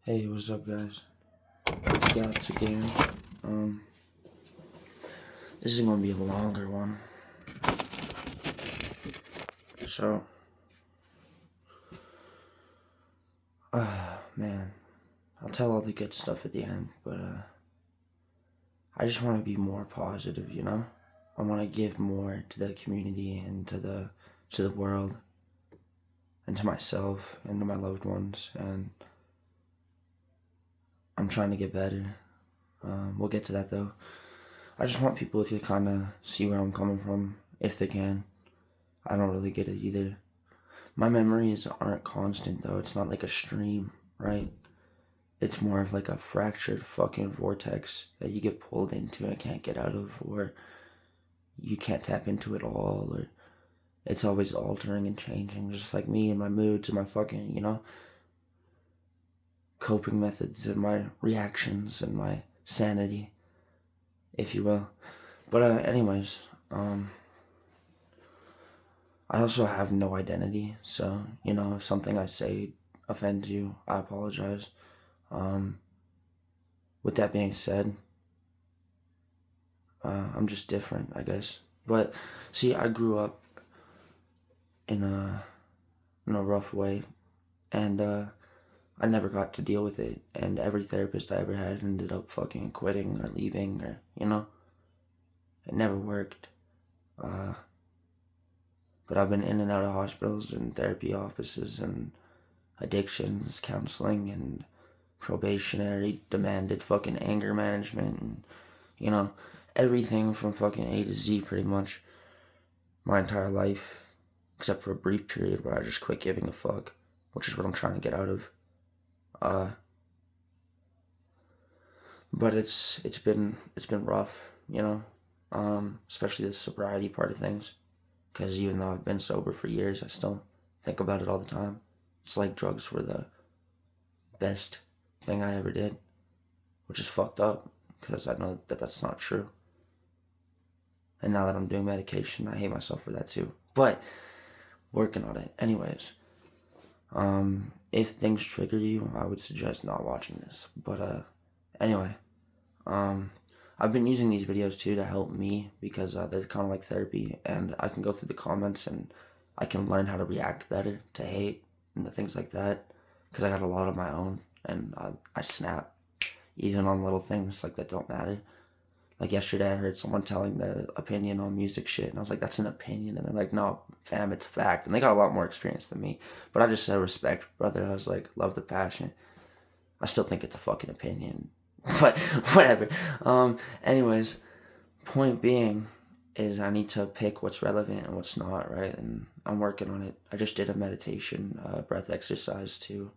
Hey, what's up, guys? It's Gaps again. Um, this is gonna be a longer one. So, man, I'll tell all the good stuff at the end, but I just want to be more positive, you know. I want to give more to the community and to the world and to myself and to my loved ones, and I'm trying to get better. We'll get to that though. I just want people to kind of see where I'm coming from if they can. I don't really get it either. My memories aren't constant though. It's not like a stream, right? It's more of like a fractured fucking vortex that you get pulled into and can't get out of, or you can't tap into it all, or it's always altering and changing, just like me and my moods and my fucking, coping methods and my reactions and my sanity, if you will. But, anyways, I also have no identity, so, if something I say offends you, I apologize. With that being said, I'm just different, I guess. But see, I grew up in a rough way, and I never got to deal with it. And every therapist I ever had ended up fucking quitting or leaving, or it never worked. Uh, but I've been in and out of hospitals and therapy offices and addictions counseling and probationary demanded fucking anger management and everything from fucking A to Z pretty much my entire life, except for a brief period where I just quit giving a fuck, which is what I'm trying to get out of. Uh, but it's been rough, especially the sobriety part of things, because even though I've been sober for years, I still think about it all the time. It's like drugs were the best thing I ever did, which is fucked up, because I know that that's not true. And now that I'm doing medication, I hate myself for that too. But working on it. Anyways, if things trigger you, I would suggest not watching this. But anyway, I've been using these videos too to help me because they're kind of like therapy, and I can go through the comments and I can learn how to react better to hate and things like that, because I got a lot of my own, and I snap even on little things like that don't matter. Like yesterday, I heard someone telling their opinion on music shit, and I was like, "That's an opinion," and they're like, "No, fam, it's fact." And they got a lot more experience than me, but I just said respect, brother. I was like, love the passion. I still think it's a fucking opinion, but whatever. Anyways, point being is I need to pick what's relevant and what's not, right? And I'm working on it. I just did a meditation, breath exercise to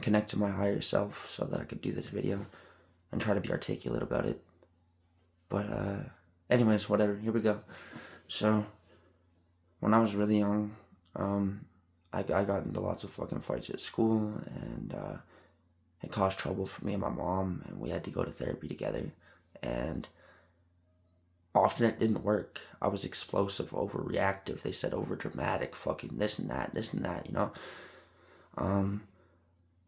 connect to my higher self so that I could do this video and try to be articulate about it. But anyways, whatever. Here we go. So when I was really young, I got into lots of fucking fights at school, and it caused trouble for me and my mom, and we had to go to therapy together. And often it didn't work. I was explosive, overreactive. They said over dramatic, fucking this and that.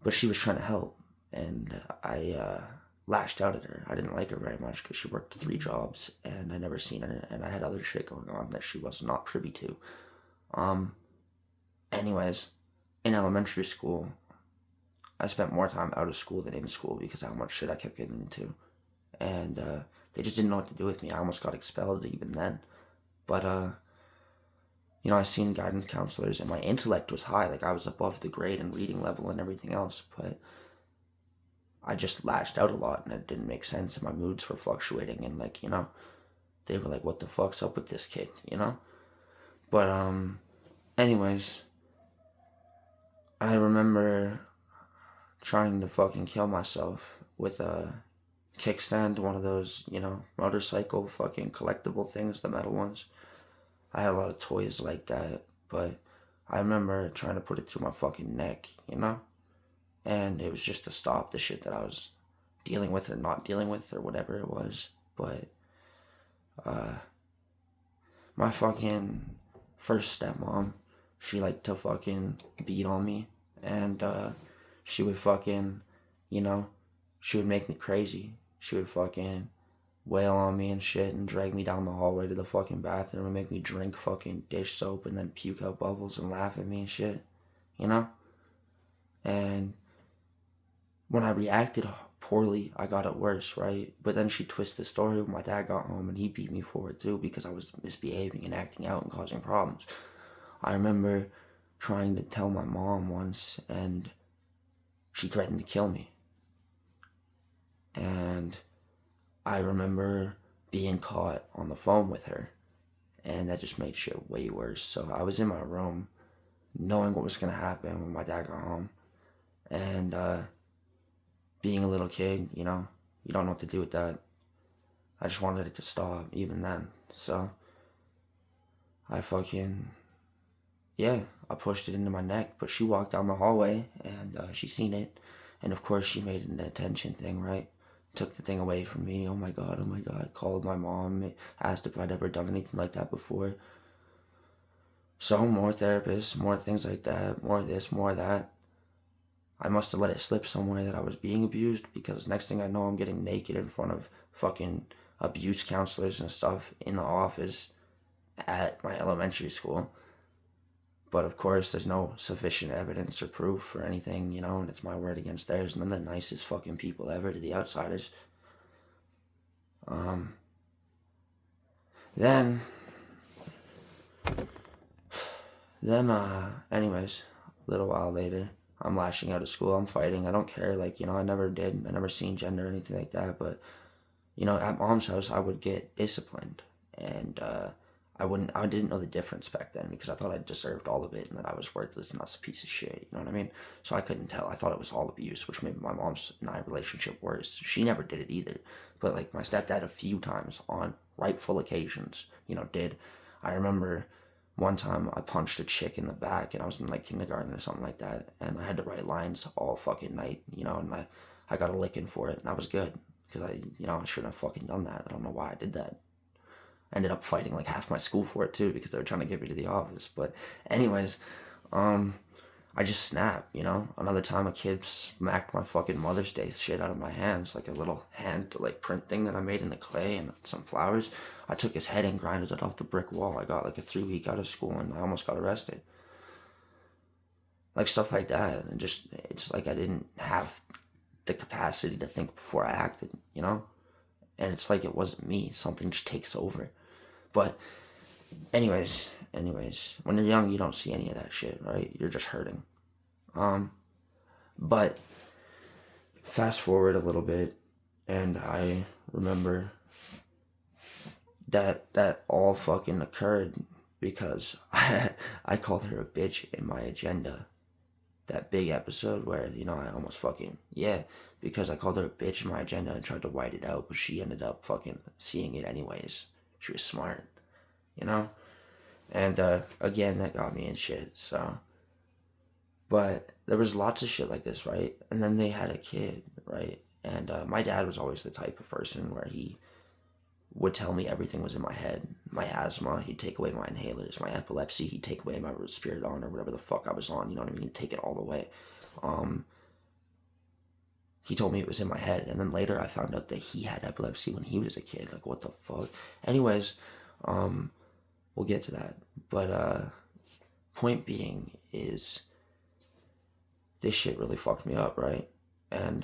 But she was trying to help, and I lashed out at her. I didn't like her very much because she worked 3 jobs, and I never seen her, and I had other shit going on that she was not privy to. Um, anyways, in elementary school, I spent more time out of school than in school because of how much shit I kept getting into, and they just didn't know what to do with me. I almost got expelled even then. But I seen guidance counselors, and my intellect was high. Like I was above the grade and reading level and everything else, but I just lashed out a lot, and it didn't make sense, and my moods were fluctuating, and they were like, "What the fuck's up with this kid?" But anyways, I remember trying to fucking kill myself with a kickstand, one of those, motorcycle fucking collectible things, the metal ones. I had a lot of toys like that, but I remember trying to put it through my fucking neck. And it was just to stop the shit that I was dealing with or not dealing with or whatever it was. But uh, my fucking first stepmom, she liked to fucking beat on me, and she would fucking, you know, she would make me crazy. She would fucking wail on me and shit and drag me down the hallway to the fucking bathroom and make me drink fucking dish soap and then puke out bubbles and laugh at me and shit, you know? And when I reacted poorly, I got it worse, right? But then she twisted the story when my dad got home and he beat me for it too because I was misbehaving and acting out and causing problems. I remember trying to tell my mom once and she threatened to kill me. And I remember being caught on the phone with her and that just made shit way worse. So I was in my room knowing what was going to happen when my dad got home. And being a little kid, you know, you don't know what to do with that. I just wanted it to stop even then. So I fucking, yeah, I pushed it into my neck. But she walked down the hallway and she seen it. And of course she made an attention thing, right? Took the thing away from me. Oh my god, oh my god. Called my mom, asked if I'd ever done anything like that before. So more therapists, more things like that, more this, more that. I must have let it slip somewhere that I was being abused because next thing I know, I'm getting naked in front of fucking abuse counselors and stuff in the office at my elementary school. But of course, there's no sufficient evidence or proof or anything, you know, and it's my word against theirs. And they're the nicest fucking people ever to the outsiders. Um, then, anyways, a little while later, I'm lashing out of school. I'm fighting. I don't care. Like, you know, I never did. I never seen gender or anything like that. But, you know, at mom's house, I would get disciplined. And, I didn't know the difference back then because I thought I deserved all of it and that I was worthless and I was a piece of shit. You know what I mean? So I couldn't tell. I thought it was all abuse, which made my mom's and I relationship worse. She never did it either. But, like, my stepdad a few times on rightful occasions, you know, did. I remember one time I punched a chick in the back and I was in like kindergarten or something like that and I had to write lines all fucking night, you know, and I got a licking for it and that was good because I shouldn't have fucking done that. I don't know why I did that. I ended up fighting like half my school for it too because they were trying to get me to the office. But anyways, um, I just snapped, you know. Another time a kid smacked my fucking Mother's Day shit out of my hands, like a little hand like print thing that I made in the clay and some flowers. I took his head and grinded it off the brick wall. I got like a 3 week out of school and I almost got arrested. Like stuff like that. And just, it's like I didn't have the capacity to think before I acted, you know? And it's like it wasn't me. Something just takes over. But anyways, when you're young, you don't see any of that shit, right? You're just hurting. But fast forward a little bit, and I remember that all fucking occurred because I called her a bitch in my agenda. That big episode where, you know, I almost fucking, yeah, because I called her a bitch in my agenda and tried to white it out, but she ended up fucking seeing it anyways. She was smart, you know? And again, that got me in shit, so. But there was lots of shit like this, right? And then they had a kid, right? And my dad was always the type of person where he would tell me everything was in my head. My asthma, he'd take away my inhalers. My epilepsy, he'd take away my Risperidone or whatever the fuck I was on. You know what I mean? He'd take it all away. He told me it was in my head, and then later I found out that he had epilepsy when he was a kid. Like, what the fuck? Anyways, we'll get to that. But point being is this shit really fucked me up, right? And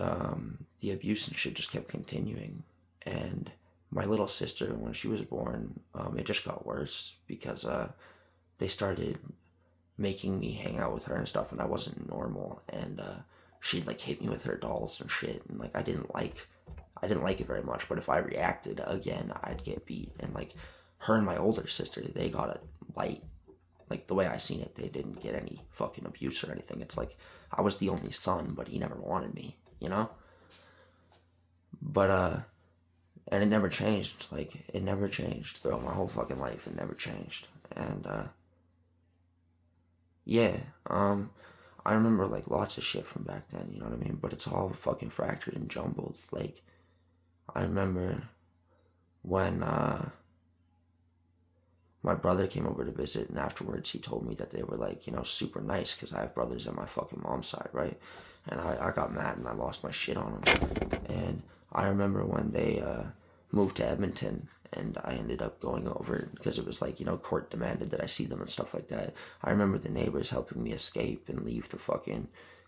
the abuse and shit just kept continuing. And my little sister, when she was born, it just got worse because they started making me hang out with her and stuff, and I wasn't normal. And she'd like hit me with her dolls and shit, and like I didn't like it very much. But if I reacted again, I'd get beat. And like her and my older sister, they got it light. Like the way I seen it, they didn't get any fucking abuse or anything. It's like I was the only son, but he never wanted me, you know? But and it never changed. Like it never changed throughout my whole fucking life. It never changed. And yeah, I remember like lots of shit from back then, you know what I mean? But it's all fucking fractured and jumbled. Like I remember when my brother came over to visit, and afterwards he told me that they were like, you know, super nice because I have brothers on my fucking mom's side, right? and I got mad and I lost my shit on them. And I remember when they moved to Edmonton, and I ended up going over because it was like, court demanded that I see them and stuff like that. I remember the neighbors helping me escape and leave the fucking,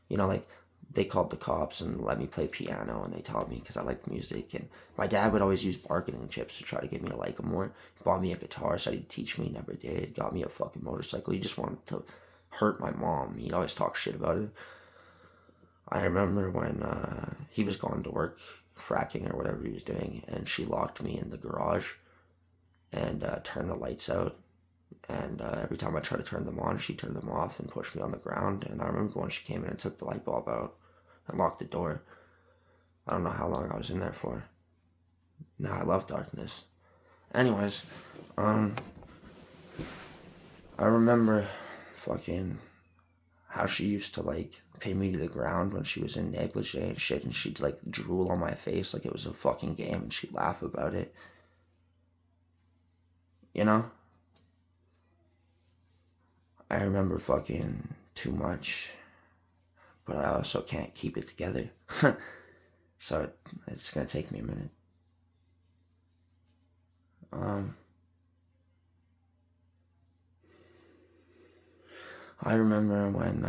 like, they called the cops and let me play piano, and they taught me because I liked music. And my dad would always use bargaining chips to try to get me to like him more. He bought me a guitar, said he'd teach me, never did. Got me a fucking motorcycle. He just wanted to hurt my mom. He'd always talk shit about it. I remember when he was going to work, fracking or whatever he was doing, and she locked me in the garage and turned the lights out. And every time I tried to turn them on, she turned them off and pushed me on the ground. And I remember when she came in and took the light bulb out and locked the door. I don't know how long I was in there for. Now I love darkness. Anyways, I remember fucking how she used to like pin me to the ground when she was in negligee and shit, and she'd like drool on my face like it was a fucking game, and she'd laugh about it. You know? I remember fucking too much, but I also can't keep it together. So it's gonna take me a minute. I remember when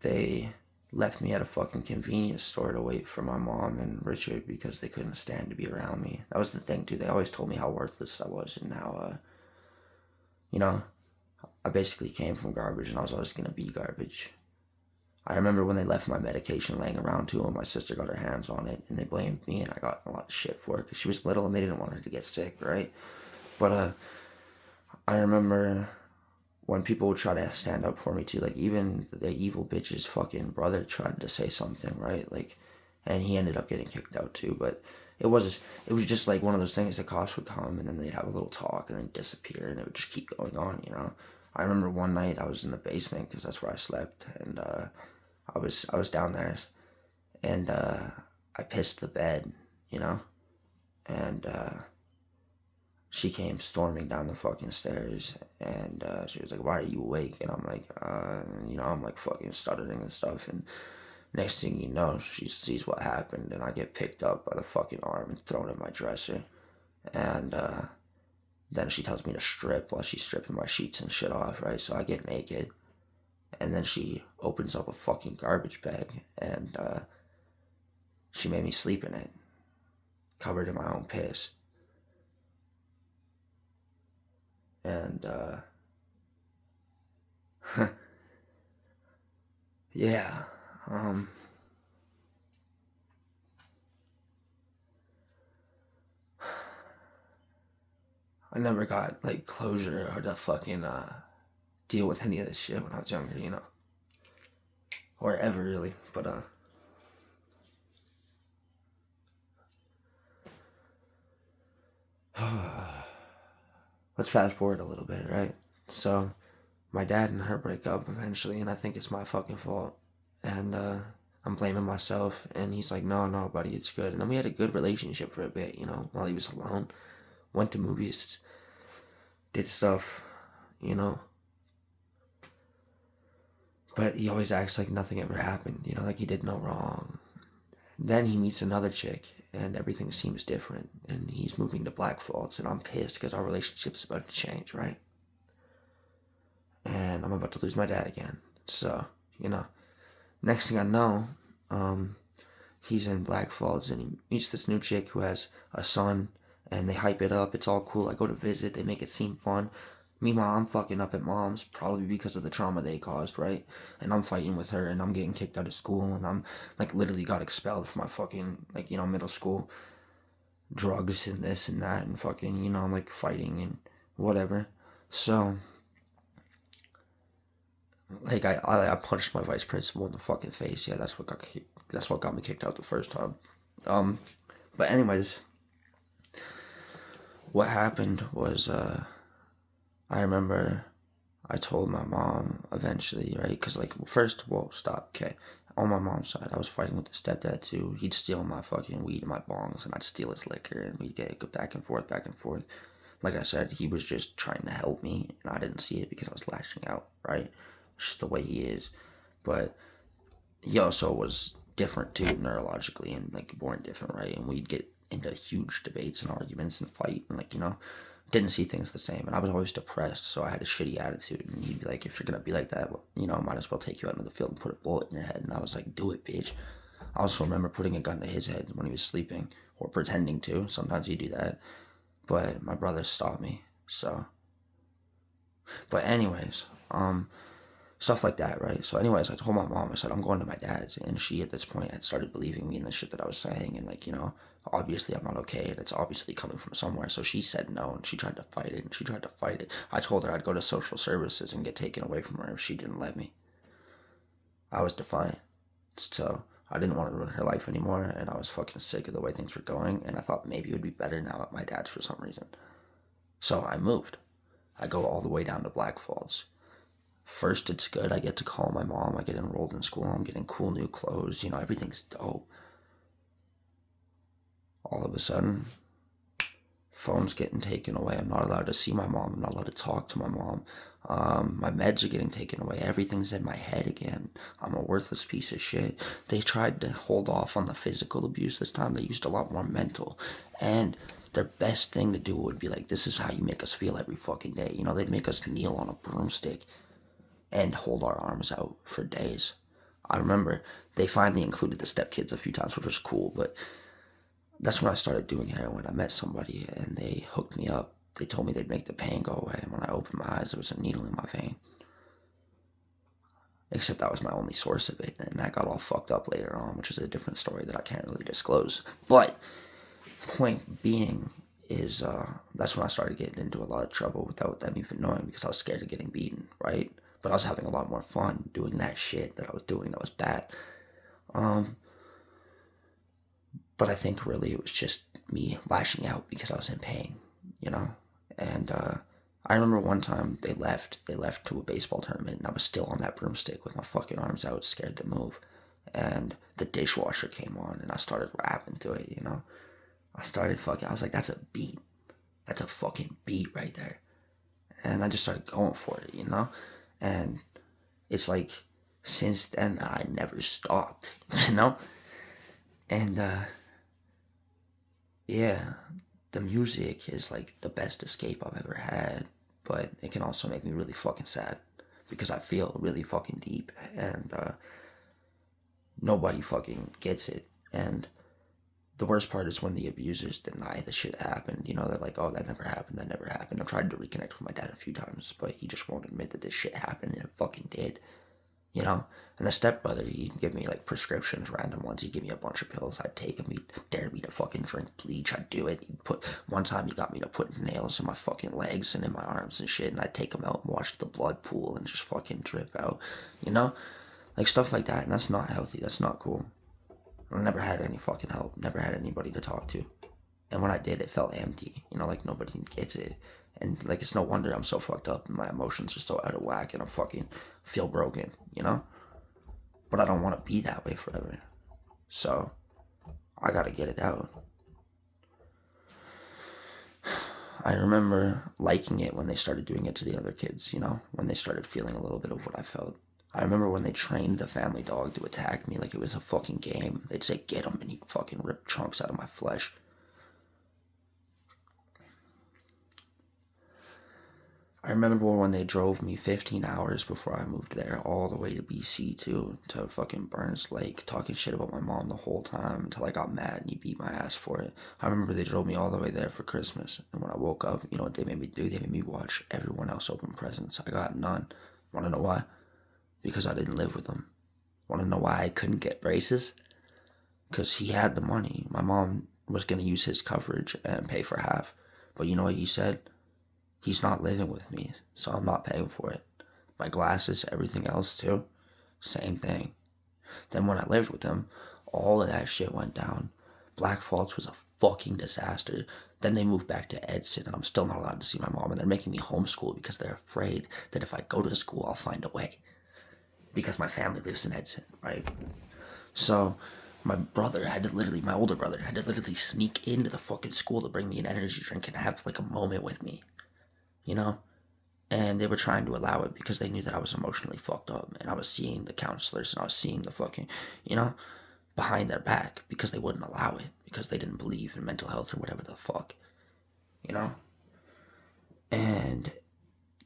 they left me at a fucking convenience store to wait for my mom and Richard because they couldn't stand to be around me. That was the thing too. They always told me how worthless I was and how, I basically came from garbage and I was always gonna be garbage. I remember when they left my medication laying around too, and my sister got her hands on it, and they blamed me, and I got a lot of shit for it because she was little and they didn't want her to get sick, right? But I remember when people would try to stand up for me too, like even the evil bitch's fucking brother tried to say something, right? Like, and he ended up getting kicked out too. But it was just like one of those things. The cops would come and then they'd have a little talk and then disappear, and it would just keep going on. I remember one night I was in the basement because that's where I slept, and I was down there, and I pissed the bed, and she came storming down the fucking stairs, and she was like, "Why are you awake?" And I'm like, I'm like fucking stuttering and stuff. And next thing you know, she sees what happened, and I get picked up by the fucking arm and thrown in my dresser. And then she tells me to strip while she's stripping my sheets and shit off, right? So I get naked, and then she opens up a fucking garbage bag, and she made me sleep in it, covered in my own piss. And yeah, I never got like closure or to fucking deal with any of this shit when I was younger, or ever really. But let's fast forward a little bit, right? So my dad and her break up eventually, and I think it's my fucking fault. And I'm blaming myself, and he's like, "No, no, buddy, it's good." And then we had a good relationship for a bit, while he was alone. Went to movies, did stuff, you know. But he always acts like nothing ever happened, like he did no wrong. Then he meets another chick, and everything seems different, and he's moving to Black Falls, and I'm pissed because our relationship's about to change, right? And I'm about to lose my dad again. So, next thing I know, he's in Black Falls, and he meets this new chick who has a son, and they hype it up. It's all cool. I go to visit. They make it seem fun. Meanwhile, I'm fucking up at mom's, probably because of the trauma they caused, right? And I'm fighting with her, and I'm getting kicked out of school, and I'm, like, literally got expelled from my fucking, like, middle school. Drugs and this and that, and fucking, I'm, like, fighting and whatever. So, like, I punched my vice principal in the fucking face. Yeah, that's what got me kicked out the first time. But anyways, what happened was, I remember I told my mom eventually, right? Because, like, first, whoa, stop, okay. On my mom's side, I was fighting with the stepdad, too. He'd steal my fucking weed and my bongs, and I'd steal his liquor, and we'd go back and forth, back and forth. Like I said, he was just trying to help me, and I didn't see it because I was lashing out, right? Just the way he is. But he also was different too, neurologically, and like born different, right? And we'd get into huge debates and arguments and fight, and like, didn't see things the same. And I was always depressed, so I had a shitty attitude. And he'd be like, if you're gonna be like that, well, might as well take you out into the field and put a bullet in your head. And I was like, do it, bitch. I also remember putting a gun to his head when he was sleeping, or pretending to. Sometimes he'd do that, but my brother stopped me. So, but anyways, stuff like that, right? So, anyways, I told my mom, I said, I'm going to my dad's. And she, at this point, had started believing me in the shit that I was saying. And, like, obviously I'm not okay. And it's obviously coming from somewhere. So she said no. And she tried to fight it. And she tried to fight it. I told her I'd go to social services and get taken away from her if she didn't let me. I was defiant. So I didn't want to ruin her life anymore. And I was fucking sick of the way things were going. And I thought maybe it would be better now at my dad's for some reason. So I moved. I go all the way down to Black Falls. First, it's good. I get to call my mom. I get enrolled in school. I'm getting cool new clothes. Everything's dope. All of a sudden, phone's getting taken away. I'm not allowed to see my mom. I'm not allowed to talk to my mom. My meds are getting taken away. Everything's in my head again. I'm a worthless piece of shit. They tried to hold off on the physical abuse this time. They used a lot more mental. And their best thing to do would be like, this is how you make us feel every fucking day. They'd make us kneel on a broomstick and hold our arms out for days. I remember they finally included the stepkids a few times, which was cool, but that's when I started doing heroin. I met somebody and they hooked me up. They told me they'd make the pain go away, and when I opened my eyes, there was a needle in my vein. Except that was my only source of it, and that got all fucked up later on, which is a different story that I can't really disclose. But, point being is, that's when I started getting into a lot of trouble without them even knowing, because I was scared of getting beaten, right? But I was having a lot more fun doing that shit that I was doing that was bad. But I think really it was just me lashing out because I was in pain, And I remember one time they left to a baseball tournament, and I was still on that broomstick with my fucking arms out, scared to move. And the dishwasher came on, and I started rapping to it, I was like, that's a beat. That's a fucking beat right there. And I just started going for it, And it's like, since then, I never stopped, And, yeah, the music is like the best escape I've ever had, but it can also make me really fucking sad because I feel really fucking deep, and nobody fucking gets it. And the worst part is when the abusers deny the shit happened. They're like, oh, that never happened, that never happened. I've tried to reconnect with my dad a few times, but he just won't admit that this shit happened, and it fucking did. And the stepbrother, he'd give me like prescriptions, random ones. He'd give me a bunch of pills. I'd take them. He'd dare me to fucking drink bleach. I'd do it. One time he got me to put nails in my fucking legs and in my arms and shit. And I'd take them out and watch the blood pool and just fucking drip out, like stuff like that. And that's not healthy. That's not cool. I never had any fucking help. Never had anybody to talk to. And when I did, it felt empty. Like nobody gets it. And like, it's no wonder I'm so fucked up and my emotions are so out of whack and I'm fucking feel broken, But I don't want to be that way forever. So, I gotta get it out. I remember liking it when they started doing it to the other kids, when they started feeling a little bit of what I felt. I remember when they trained the family dog to attack me like it was a fucking game. They'd say, get him, and he'd fucking rip chunks out of my flesh. I remember when they drove me 15 hours before I moved there, all the way to BC to fucking Burns Lake, talking shit about my mom the whole time until I got mad and he beat my ass for it. I remember they drove me all the way there for Christmas, and when I woke up, you know what they made me do? They made me watch everyone else open presents. I got none. Wanna know why? Because I didn't live with them. Wanna know why I couldn't get braces? Because he had the money. My mom was gonna use his coverage and pay for half. But you know what he said? He's not living with me, so I'm not paying for it. My glasses, everything else too, same thing. Then when I lived with him, all of that shit went down. Black Falls was a fucking disaster. Then they moved back to Edson, and I'm still not allowed to see my mom, and they're making me homeschool because they're afraid that if I go to school, I'll find a way. Because my family lives in Edson, right? So my older brother had to literally sneak into the fucking school to bring me an energy drink and have like a moment with me. And they were trying to allow it because they knew that I was emotionally fucked up, and I was seeing the counselors and I was seeing the fucking, you know, behind their back because they wouldn't allow it because they didn't believe in mental health or whatever the fuck, you know? And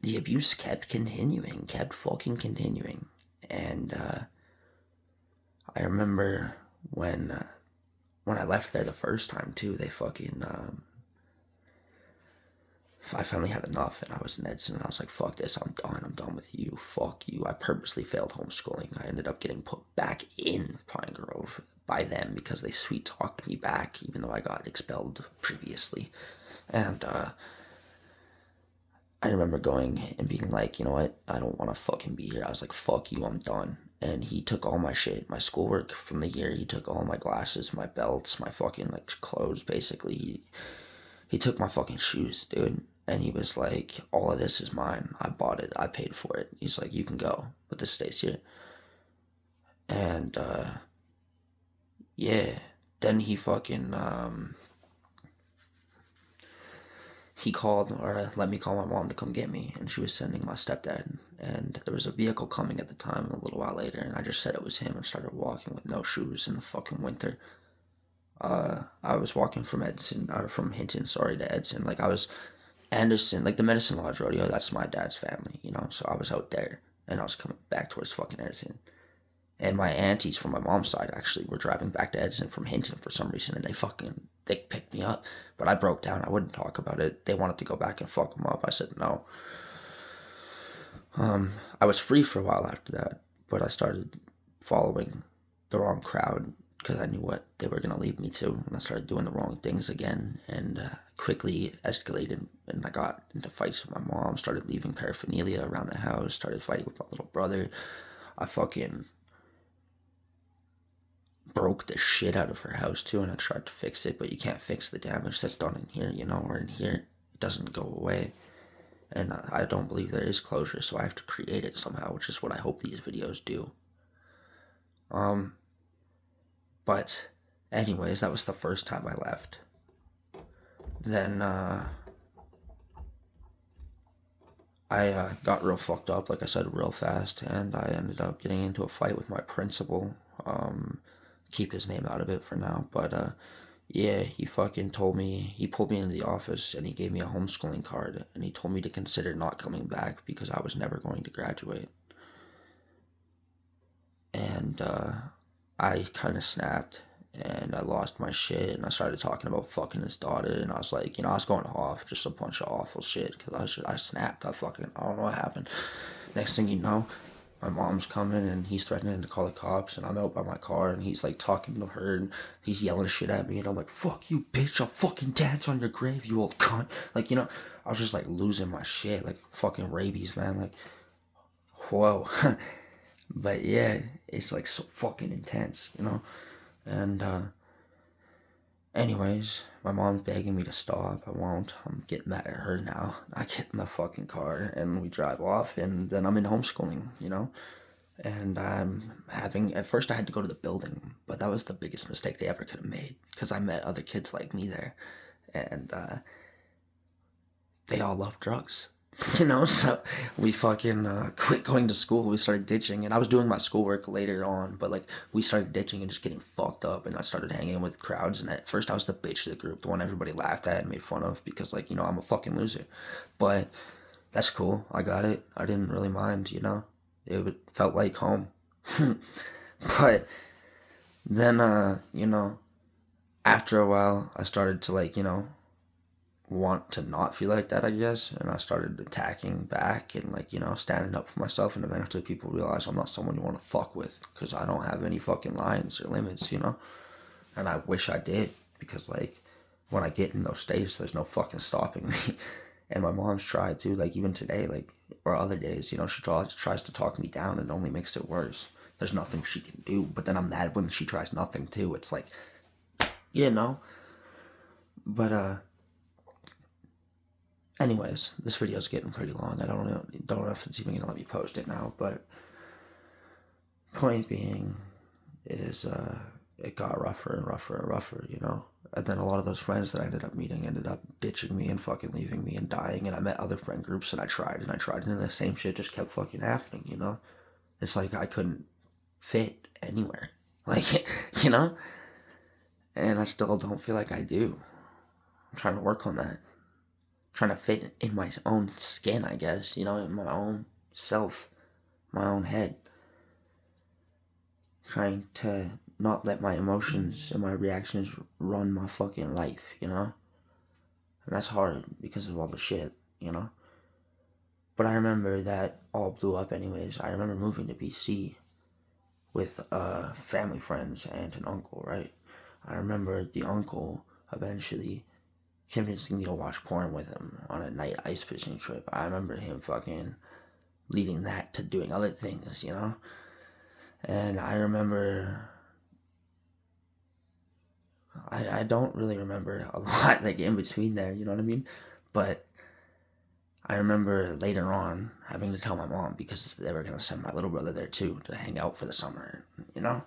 the abuse kept continuing, kept fucking continuing. And I remember when I left there the first time too, they fucking I finally had enough, and I was in Edson, and I was like, fuck this, I'm done with you, fuck you. I purposely failed homeschooling. I ended up getting put back in Pine Grove by them because they sweet talked me back, even though I got expelled previously. And I remember going and being like, you know what, I don't want to fucking be here. I was like, fuck you, I'm done. And he took all my shit, my schoolwork from the year. He took all my glasses, my belts, my fucking like clothes, basically. He took my fucking shoes, dude. And he was like, all of this is mine. I bought it. I paid for it. He's like, you can go, but this stays here. And, yeah. Then he fucking, he called, or let me call my mom to come get me. And she was sending my stepdad. And there was a vehicle coming at the time a little while later. And I just said it was him and started walking with no shoes in the fucking winter. I was walking from Hinton, sorry, to Edson. Like, I was Anderson, like the Medicine Lodge Rodeo, that's my dad's family, you know? So I was out there, and I was coming back towards fucking Edison. And my aunties from my mom's side actually were driving back to Edison from Hinton for some reason, and they picked me up. But I broke down. I wouldn't talk about it. They wanted to go back and fuck them up. I said no. I was free for a while after that, but I started following the wrong crowd because I knew what they were going to lead me to, and I started doing the wrong things again, and quickly escalated, and I got into fights with my mom, started leaving paraphernalia around the house, started fighting with my little brother. I fucking broke the shit out of her house too, and I tried to fix it, but you can't fix the damage that's done in here, you know, or in here. It doesn't go away. And I don't believe there is closure, so I have to create it somehow, which is what I hope these videos do. But anyways, that was the first time I left. Then I got real fucked up, like I said, real fast, and I ended up getting into a fight with my principal. Keep his name out of it for now, but yeah, he fucking told me, he pulled me into the office and he gave me a homeschooling card, and he told me to consider not coming back because I was never going to graduate. And I kind of snapped, and I lost my shit, and I started talking about fucking his daughter, and I was like, you know, I was going off, just a bunch of awful shit, because I snapped, I don't know what happened. Next thing you know, my mom's coming, and he's threatening to call the cops, and I'm out by my car, and he's like talking to her, and he's yelling shit at me, and I'm like, fuck you, bitch, I'll fucking dance on your grave, you old cunt. Like, you know, I was just like losing my shit, like fucking rabies, man, like, whoa. But yeah, it's like so fucking intense, you know? And anyways, my mom's begging me to stop. I won't. I'm getting mad at her now. I get in the fucking car and we drive off, and then I'm in homeschooling, you know? And at first I had to go to the building, but that was the biggest mistake they ever could have made because I met other kids like me there, and they all love drugs. You know, so we fucking quit going to school. We started ditching, and I was doing my schoolwork later on, but like we started ditching and just getting fucked up, and I started hanging with crowds. And at first, I was the bitch of the group, the one everybody laughed at and made fun of because, like, you know, I'm a fucking loser. But that's cool. I got it. I didn't really mind, you know. It felt like home. But then, you know, after a while, I started to, like, you know, want to not feel like that, I guess, and I started attacking back and, like, you know, standing up for myself, and eventually people realize I'm not someone you want to fuck with because I don't have any fucking lines or limits, you know. And I wish I did, because like when I get in those states, there's no fucking stopping me. And my mom's tried to, like, even today, like, or other days, you know, she tries to talk me down, and only makes it worse. There's nothing she can do, but then I'm mad when she tries nothing too. It's like, you know. But anyways, this video is getting pretty long. I don't know if it's even gonna let me post it now, but point being is it got rougher and rougher and rougher, you know? And then a lot of those friends that I ended up meeting ended up ditching me and fucking leaving me and dying. And I met other friend groups and I tried and I tried. And then the same shit just kept fucking happening, you know? It's like I couldn't fit anywhere. Like, you know? And I still don't feel like I do. I'm trying to work on that. I'm trying to fit in my own skin, I guess, you know, in my own self, my own head. Trying to not let my emotions and my reactions run my fucking life, you know? And that's hard because of all the shit, you know? But I remember that all blew up anyways. I remember moving to BC with family friends, aunt and uncle, right? I remember the uncle eventually convincing me to watch porn with him on a night ice fishing trip. I remember him fucking leading that to doing other things, you know? And I remember I don't really remember a lot like in between there, you know what I mean? But I remember later on having to tell my mom because they were gonna send my little brother there too to hang out for the summer, you know?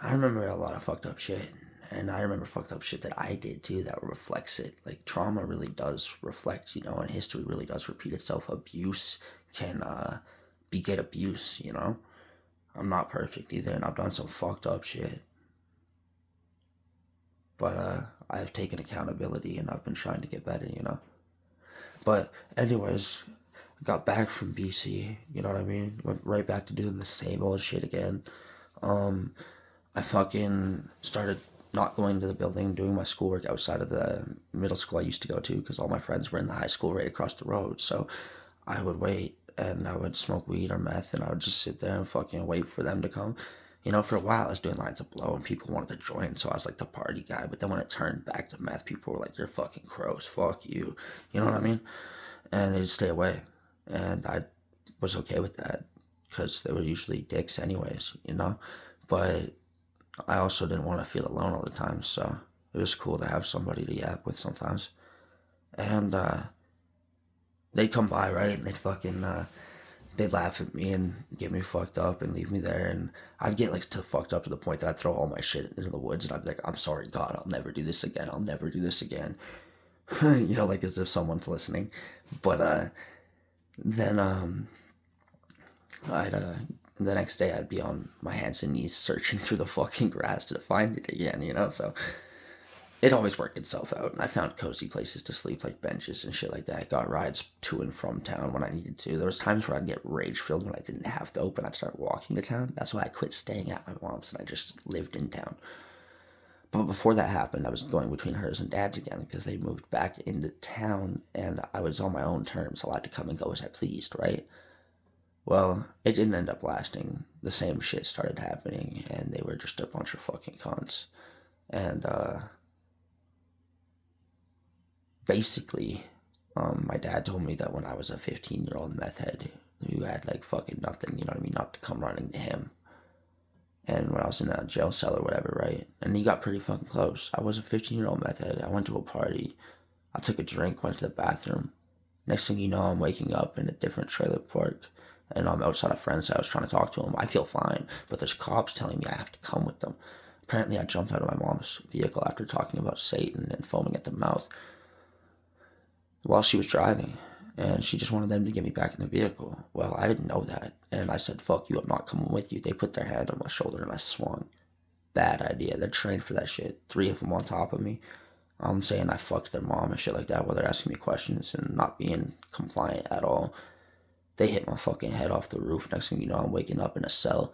I remember a lot of fucked up shit. And I remember fucked up shit that I did too that reflects it. Like trauma really does reflect, you know, and history really does repeat itself. Abuse can beget abuse, you know? I'm not perfect either, and I've done some fucked up shit. But I've taken accountability and I've been trying to get better, you know? But anyways, got back from BC, you know what I mean? Went right back to doing the same old shit again. I fucking started not going to the building, doing my schoolwork outside of the middle school I used to go to because all my friends were in the high school right across the road. So I would wait and I would smoke weed or meth and I would just sit there and fucking wait for them to come. You know, for a while I was doing lines of blow and people wanted to join, so I was like the party guy. But then when it turned back to meth, people were like, "You're fucking gross, fuck you." You know what I mean? And they just stay away. And I was okay with that because they were usually dicks, anyways, you know? But I also didn't want to feel alone all the time, so it was cool to have somebody to yap with sometimes. And they'd come by, right? And they'd fucking they'd laugh at me and get me fucked up and leave me there. And I'd get like fucked up to the point that I'd throw all my shit into the woods and I'd be like, "I'm sorry, God, I'll never do this again. I'll never do this again." You know, like as if someone's listening. But then I'd the next day I'd be on my hands and knees searching through the fucking grass to find it again, you know? So it always worked itself out, and I found cozy places to sleep, like benches and shit like that. I got rides to and from town when I needed to. There was times where I'd get rage filled when I didn't have to open. I'd start walking to town. That's why I quit staying at my mom's and I just lived in town. But before that happened, I was going between hers and dad's again because they moved back into town, and I was on my own terms, allowed to come and go as I pleased, right? Well, it didn't end up lasting. The same shit started happening, and they were just a bunch of fucking cunts. And basically, my dad told me that when I was a 15-year-old meth head who had like fucking nothing, you know what I mean, not to come running to him. And when I was in a jail cell or whatever, right? And he got pretty fucking close. I was a 15-year-old meth head. I went to a party. I took a drink, went to the bathroom. Next thing you know, I'm waking up in a different trailer park. And I'm outside a friend's house trying to talk to him. I feel fine, but there's cops telling me I have to come with them. Apparently, I jumped out of my mom's vehicle after talking about Satan and foaming at the mouth while she was driving, and she just wanted them to get me back in the vehicle. Well, I didn't know that, and I said, "Fuck you, I'm not coming with you." They put their hand on my shoulder and I swung. Bad idea. They're trained for that shit. Three of them on top of me. I'm saying I fucked their mom and shit like that while they're asking me questions and not being compliant at all. They hit my fucking head off the roof. Next thing you know, I'm waking up in a cell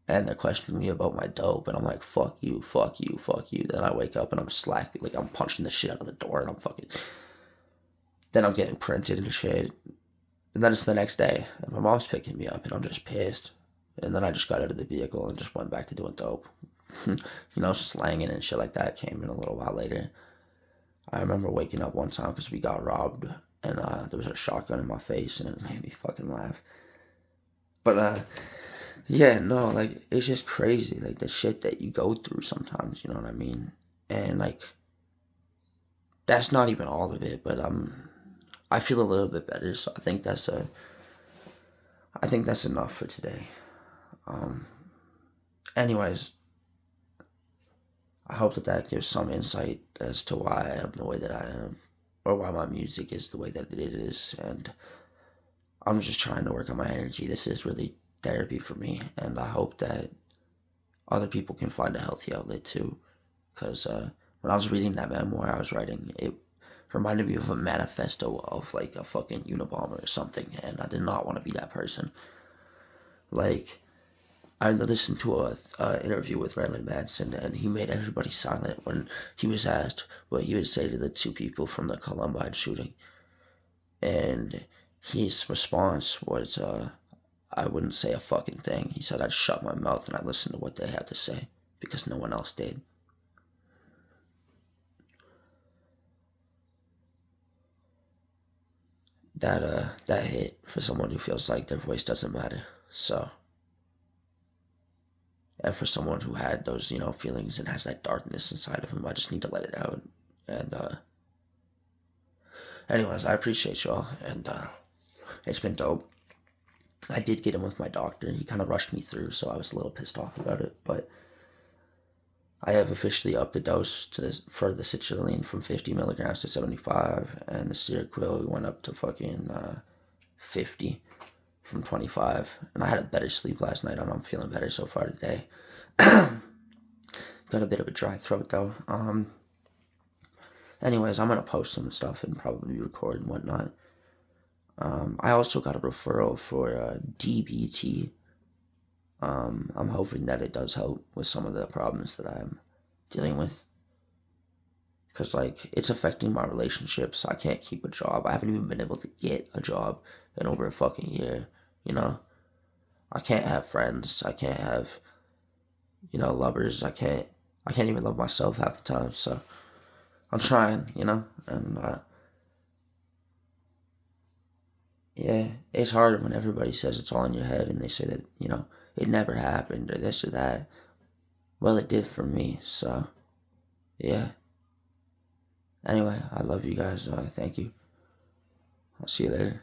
and they're questioning me about my dope, and I'm like, "Fuck you, fuck you, fuck you." Then I wake up and I'm slack, like I'm punching the shit out of the door, and I'm fucking. Then I'm getting printed and shit. And then it's the next day, and my mom's picking me up, and I'm just pissed. And then I just got out of the vehicle and just went back to doing dope. You know, slanging and shit like that came in a little while later. I remember waking up one time because we got robbed, and there was a shotgun in my face, and it made me fucking laugh. But yeah, no, like it's just crazy, like the shit that you go through sometimes. You know what I mean? And like that's not even all of it, but I feel a little bit better, so I think that's enough for today. Um, anyways, I hope that that gives some insight as to why I am the way that I am, or why my music is the way that it is. And I'm just trying to work on my energy. This is really therapy for me, and I hope that other people can find a healthy outlet too. Because when I was reading that memoir I was writing, it reminded me of a manifesto of like a fucking Unabomber or something, and I did not want to be that person. Like, I listened to a interview with Marilyn Manson, and he made everybody silent when he was asked what he would say to the two people from the Columbine shooting, and his response was, "I wouldn't say a fucking thing." He said, "I'd shut my mouth and I listened to what they had to say because no one else did." That hit for someone who feels like their voice doesn't matter. So, and for someone who had those, feelings and has that darkness inside of him, I just need to let it out. And anyways, I appreciate y'all, and it's been dope. I did get in with my doctor. He kind of rushed me through, so I was a little pissed off about it. But I have officially upped the dose for the citrulline from 50 milligrams to 75, and the Seroquel went up to fucking 50 from 25. And I had a better sleep last night, and I'm feeling better so far today. Got a bit of a dry throat though. Anyways, I'm gonna post some stuff and probably record and whatnot. I also got a referral for DBT. I'm hoping that it does help with some of the problems that I'm dealing with. Because, like, it's affecting my relationships. I can't keep a job. I haven't even been able to get a job in over a fucking year, you know? I can't have friends. I can't have, lovers. I can't even love myself half the time. So I'm trying, and yeah, it's hard when everybody says it's all in your head and they say that, it never happened or this or that. Well, it did for me, so yeah. Anyway, I love you guys. Thank you. I'll see you later.